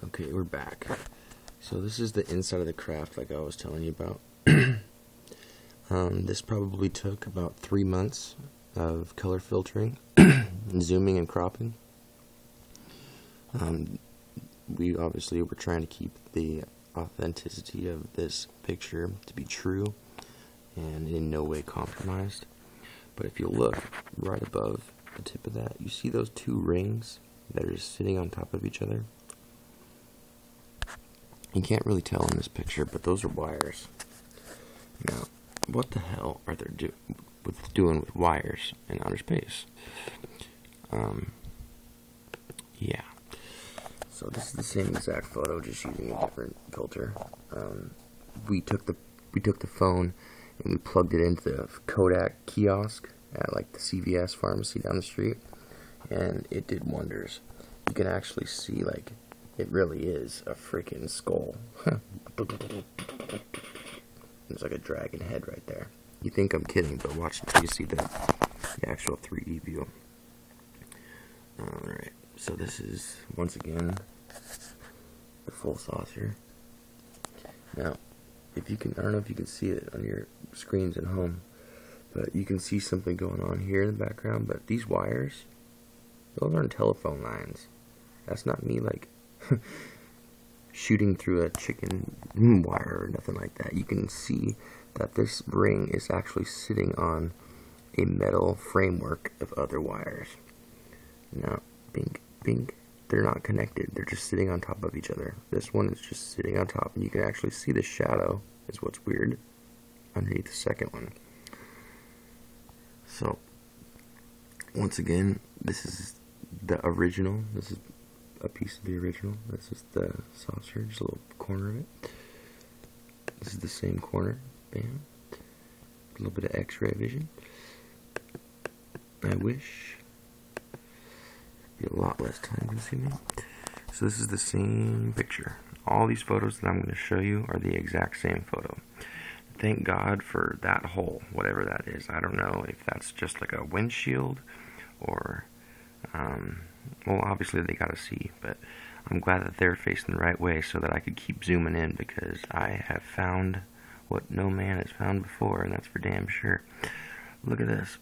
Okay, we're back. So this is the inside of the craft like I was telling you about. This probably took about 3 months of color filtering, zooming and cropping. We obviously were trying to keep the authenticity of this picture to be true and in no way compromised. But if you look right above the tip of that, you see those two rings that are just sitting on top of each other? You can't really tell in this picture, but those are wires. Now, what the hell are they doing with wires in outer space? Yeah. So this is the same exact photo, just using a different filter. We took the phone and we plugged it into the Kodak kiosk at like the CVS pharmacy down the street, and it did wonders. You can actually see, like, it really is a freaking skull. There's like a dragon head right there. You think I'm kidding, but watch until you see the actual 3D view. Alright, so this is, once again, the full saucer. Now, if you can, I don't know if you can see it on your screens at home, but you can see something going on here in the background, but these wires, those aren't telephone lines. That's not me, like, shooting through a chicken wire or nothing like that. You can see that this ring is actually sitting on a metal framework of other wires. Now, bink, bink, they're not connected. They're just sitting on top of each other. This one is just sitting on top, and you can actually see the shadow, is what's weird, underneath the second one. So, once again, this is the original. This is a piece of the original. This is the saucer, just a little corner of it. This is the same corner. Bam. A little bit of X-ray vision. I wish it'd be a lot less time consuming. So this is the same picture. All these photos that I'm going to show you are the exact same photo. Thank God for that hole, whatever that is. I don't know if that's just like a windshield or well, obviously they gotta see, but I'm glad that they're facing the right way so that I could keep zooming in, because I have found what no man has found before, and that's for damn sure. Look at this.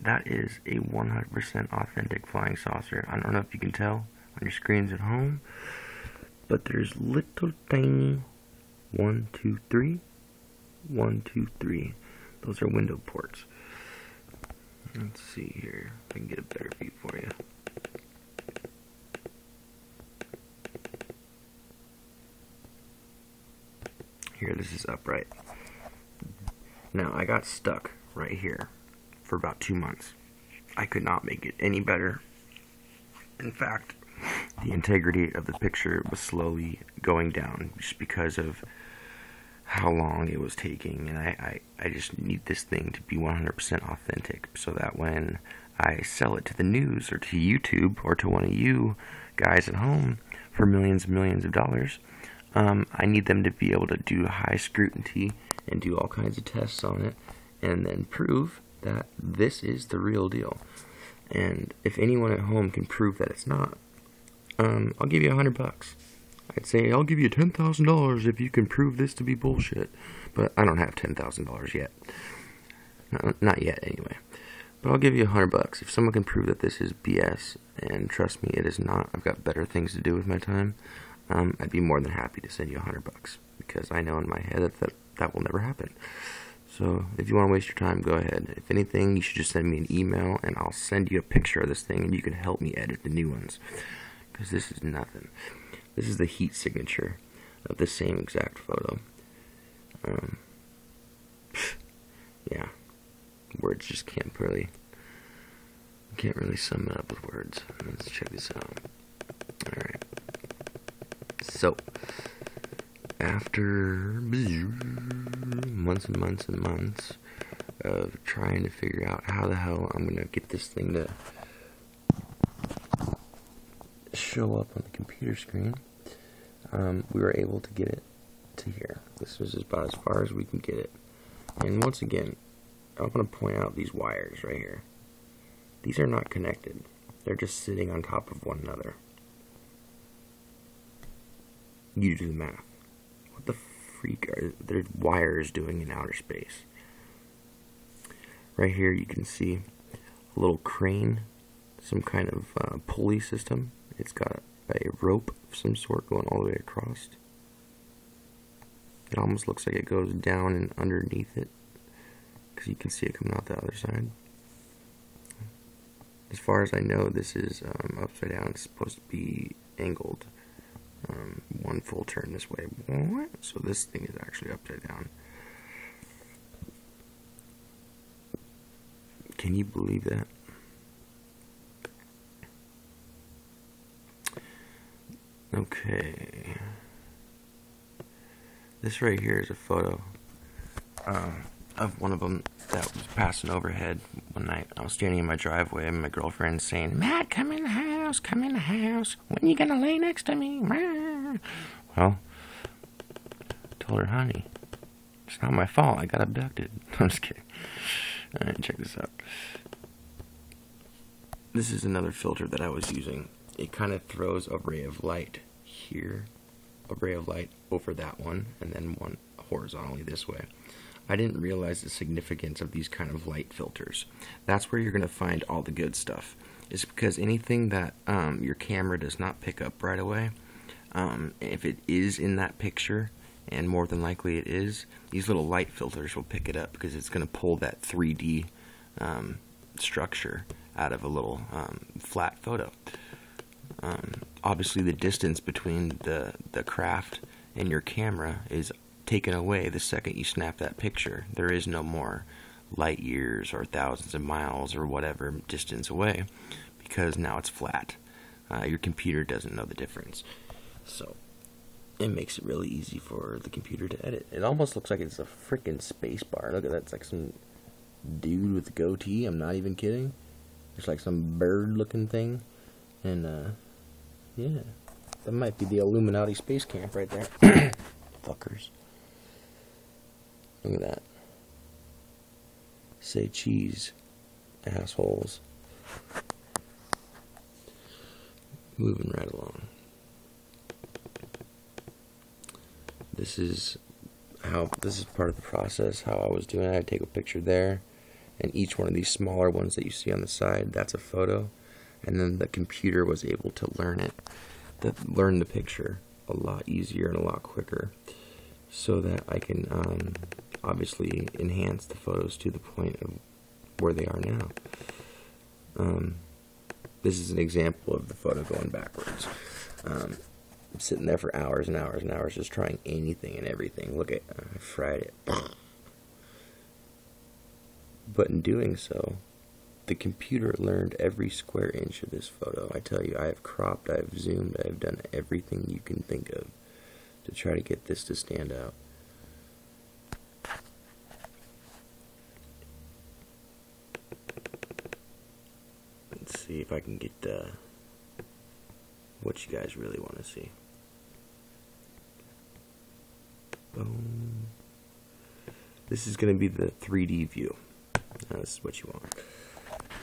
That is a 100% authentic flying saucer. I don't know if you can tell on your screens at home, but there's little tiny 1, 2, 3, 1, 2, 3. Those are window ports. Let's see here if I can get a better view for you. Here, this is upright. Now, I got stuck right here for about 2 months. I could not make it any better. In fact, the integrity of the picture was slowly going down just because of how long it was taking, and I just need this thing to be 100% authentic, so that when I sell it to the news or to YouTube or to one of you guys at home for millions and millions of dollars, I need them to be able to do high scrutiny and do all kinds of tests on it and then prove that this is the real deal. And if anyone at home can prove that it's not, I'll give you $100. I'd say I'll give you $10,000 if you can prove this to be bullshit. But I don't have $10,000 yet. Not yet, anyway. But I'll give you $100 if someone can prove that this is BS. And trust me, it is not. I've got better things to do with my time. I'd be more than happy to send you $100, because I know in my head that will never happen. So if you want to waste your time, go ahead. If anything, you should just send me an email, and I'll send you a picture of this thing, and you can help me edit the new ones. Because this is nothing. This is the heat signature of the same exact photo. Yeah, words just can't really sum it up with words. Let's check this out. Alright. So, after months and months and months of trying to figure out how the hell I'm going to get this thing to show up on the computer screen, we were able to get it to here. This was about as far as we can get it. And once again, I want to point out these wires right here. These are not connected. They're just sitting on top of one another. You do the math. What the freak are their wires doing in outer space? Right here you can see a little crane, some kind of pulley system. It's got a rope of some sort going all the way across. It almost looks like it goes down and underneath it, because you can see it coming out the other side. As far as I know, this is upside down. It's supposed to be angled one full turn this way. So this thing is actually upside down. Can you believe that? Okay. This right here is a photo of one of them that was passing overhead one night. I was standing in my driveway and my girlfriend saying, "Matt, come in the house, come in the house. When are you gonna lay next to me?" Well, I told her, "Honey, it's not my fault. I got abducted." I'm just kidding. Alright, check this out. This is another filter that I was using. It kind of throws a ray of light here, a ray of light over that one, and then one horizontally this way. I didn't realize the significance of these kind of light filters. That's where you're going to find all the good stuff. It's because anything that your camera does not pick up right away, if it is in that picture, and more than likely it is, these little light filters will pick it up because it's going to pull that 3D structure out of a little flat photo. Obviously the distance between the craft and your camera is taken away the second you snap that picture. There is no more light years or thousands of miles or whatever distance away, because now it's flat. Your computer doesn't know the difference. So it makes it really easy for the computer to edit. It almost looks like it's a freaking space bar. Look at that. It's like some dude with a goatee. I'm not even kidding. It's like some bird looking thing. And yeah, that might be the Illuminati space camp right there. Fuckers. Look at that. Say cheese, assholes. Moving right along. This is part of the process, how I was doing it. I take a picture there, and each one of these smaller ones that you see on the side, that's a photo. And then the computer was able to learn the picture a lot easier and a lot quicker, so that I can obviously enhance the photos to the point of where they are now. This is an example of the photo going backwards. I'm sitting there for hours and hours and hours just trying anything and everything. Look at, I fried it. But in doing so, the computer learned every square inch of this photo. I tell you, I have cropped, I have zoomed, I have done everything you can think of to try to get this to stand out. Let's see if I can get what you guys really want to see. Boom. This is going to be the 3D view. This is what you want.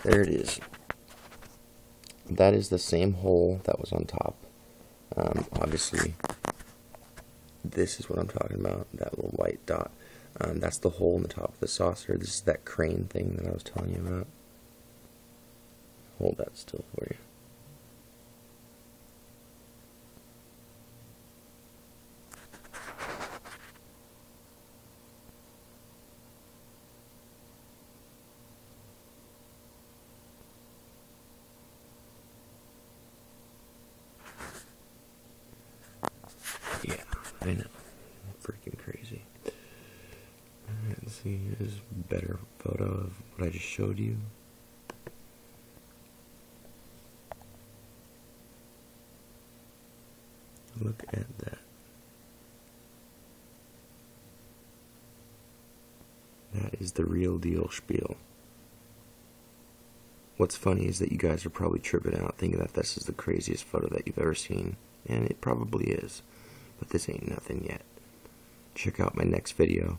There it is. That is the same hole that was on top. Obviously, this is what I'm talking about, that little white dot. That's the hole in the top of the saucer. This is that crane thing that I was telling you about. Hold that still for you. Yeah, I know. Freaking crazy. Let's see, here's a better photo of what I just showed you. Look at that. That is the real deal spiel. What's funny is that you guys are probably tripping out thinking that this is the craziest photo that you've ever seen. And it probably is. But this ain't nothing yet. Check out my next video.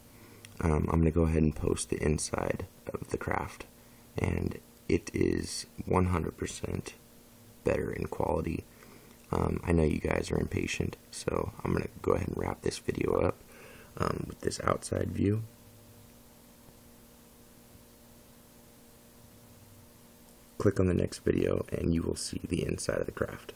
I'm going to go ahead and post the inside of the craft. And it is 100% better in quality. I know you guys are impatient, so I'm going to go ahead and wrap this video up with this outside view. Click on the next video and you will see the inside of the craft.